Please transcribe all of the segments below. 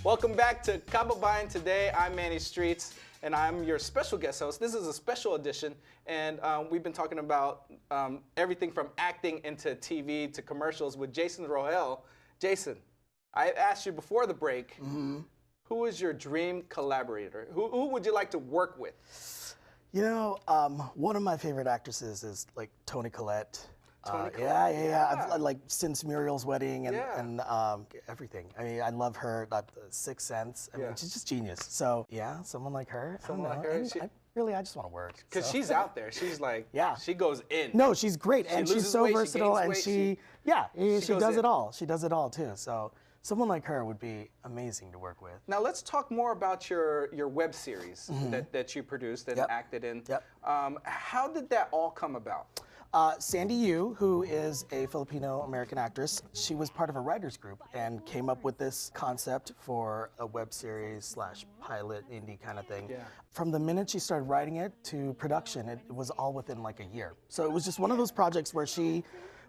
Welcome back to Kababayan Today. I'm Manny Streets, and I'm your special guest host. This is a special edition, and we've been talking about everything from acting into TV to commercials with Jason Rogel. Jason, I asked you before the break, who is your dream collaborator? Who would you like to work with? You know, one of my favorite actresses is like Toni Collette. Yeah. I've, like since Muriel's Wedding and everything. I mean, I love her. Sixth Sense. I mean, she's just genius. So yeah, someone like her. Someone like her. I just want to work. Because she's out there. She's like, she goes in. No, she's great, and she's so versatile, and she does it all. She does it all too. So someone like her would be amazing to work with. Now let's talk more about your web series that you produced and acted in. How did that all come about? Sandy Yu, who is a Filipino-American actress, she was part of a writers group and came up with this concept for a web series / pilot indie kind of thing. Yeah. From the minute she started writing it to production, it was all within like a year. So it was just one of those projects where she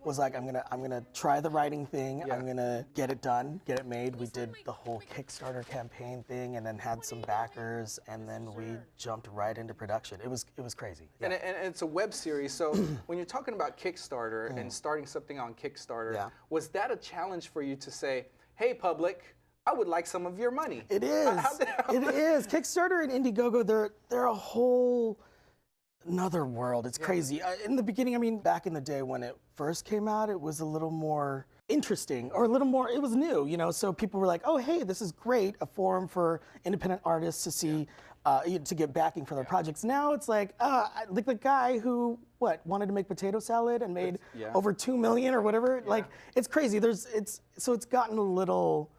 was like, I'm gonna try the writing thing. I'm gonna get it done, get it made. We did the whole Kickstarter campaign thing, and then had some backers, and then we jumped right into production. It was crazy. Yeah. And it's a web series. So when you're talking about Kickstarter and starting something on Kickstarter, was that a challenge for you to say, hey, public, I would like some of your money? It is. It is. Kickstarter and Indiegogo, they're a whole another world. It's crazy. In the beginning, I mean, back in the day when it first came out, it was a little more interesting, or a little more, it was new, you know, so people were like, oh, hey, this is great, a forum for independent artists to see, to get backing for their projects. Now it's like the guy who, wanted to make potato salad and made over 2 million or whatever, like, it's crazy. So it's gotten a little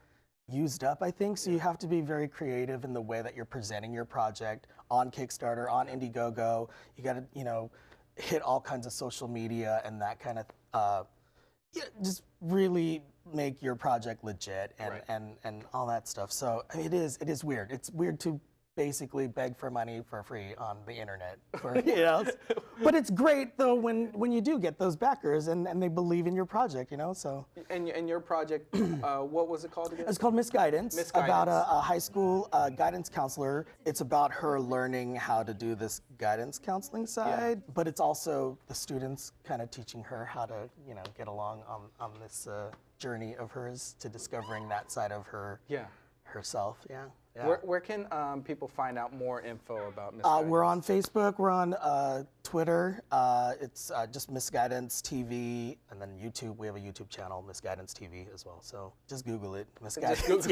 used up, I think, so you have to be very creative in the way that you're presenting your project on Kickstarter, on Indiegogo. You got to, you know, hit all kinds of social media and that kind of, just really make your project legit and all that stuff. So it is weird. It's weird to basically beg for money for free on the internet, you know? But it's great though when you do get those backers and they believe in your project, you know. So and your project, what was it called again? It's called Misguidance. About a high school guidance counselor. It's about her learning how to do this guidance counseling side, but it's also the students kind of teaching her how to, you know, get along on this journey of hers to discovering that side of her herself. Yeah. Where can people find out more info about Misguidance? We're on Facebook, we're on Twitter, it's just Misguidance TV, and then YouTube, we have a YouTube channel, Misguidance TV as well, so just Google it, Misguidance.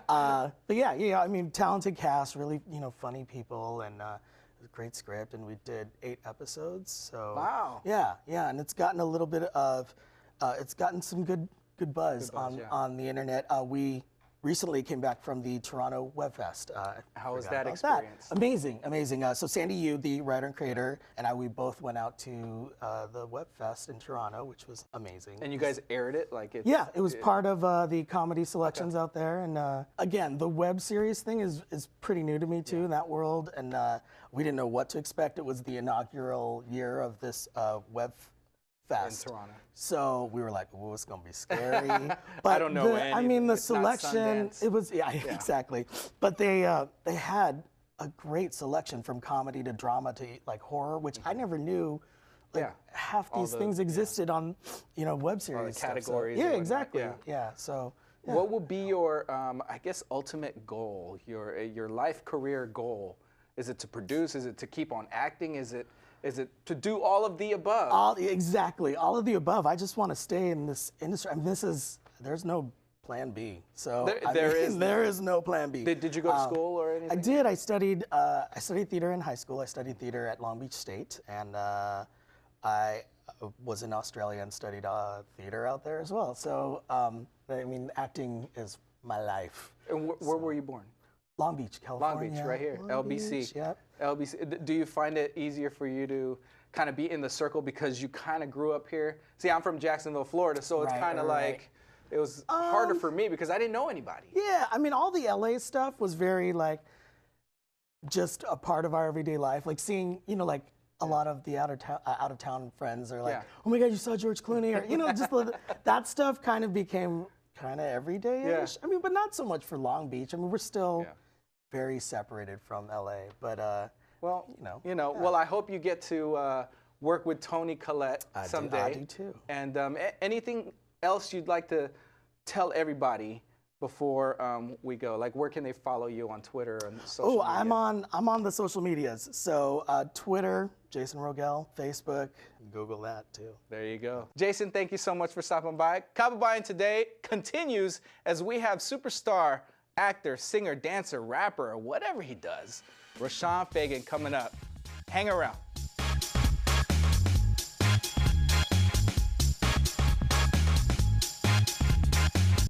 But yeah, I mean, talented cast, really, you know, funny people, and great script, and we did 8 episodes, so. Wow. Yeah, and it's gotten a little bit of, it's gotten some good buzz on the internet. We recently came back from the Toronto Web Fest. How was that experience? Amazing. So Sandy Yu, the writer and creator, and we both went out to the Web Fest in Toronto, which was amazing. And you guys aired it? It was part of the comedy selections out there. And again, the web series thing is pretty new to me too, in that world. And we didn't know what to expect. It was the inaugural year of this Web Fest. In Toronto. So we were like, oh, it's gonna be scary. But I don't know I mean, the selection, it was, exactly. But they had a great selection from comedy to drama to like horror, which I never knew. Half these things existed on, you know, web series. All the categories. So, exactly. So. Yeah. What would be your, I guess, ultimate goal? Your life career goal? Is it to produce? Is it to keep on acting? Is it to do all of the above? Exactly, all of the above. I just want to stay in this industry. I mean, there's no plan B. So there is no plan B. Did you go to school or anything? I did. I studied theater in high school. I studied theater at Long Beach State, and I was in Australia and studied theater out there as well. So I mean, acting is my life. And where were you born? Long Beach, California. Long Beach, right here, Long LBC. Beach, yep. LBC. Do you find it easier for you to kind of be in the circle because you kind of grew up here? See, I'm from Jacksonville, Florida, so it's kind of like, it was harder for me because I didn't know anybody. Yeah, I mean, all the LA stuff was very like, just a part of our everyday life. Like seeing, you know, like a lot of the out of town friends are like, oh my God, you saw George Clooney, or, you know, just that stuff kind of became kind of every day-ish. Yeah. I mean, but not so much for Long Beach. I mean, we're still very separated from LA, but well, yeah. well, I hope you get to work with Tony Collette someday. I do too. And anything else you'd like to tell everybody before we go? Like, where can they follow you on Twitter and social media? I'm on the social medias. So Twitter, Jason Rogel, Facebook, Google that too. There you go. Jason, thank you so much for stopping by. Kababayan Today continues as we have superstar, actor, singer, dancer, rapper, or whatever he does, Rashawn Fagan coming up. Hang around.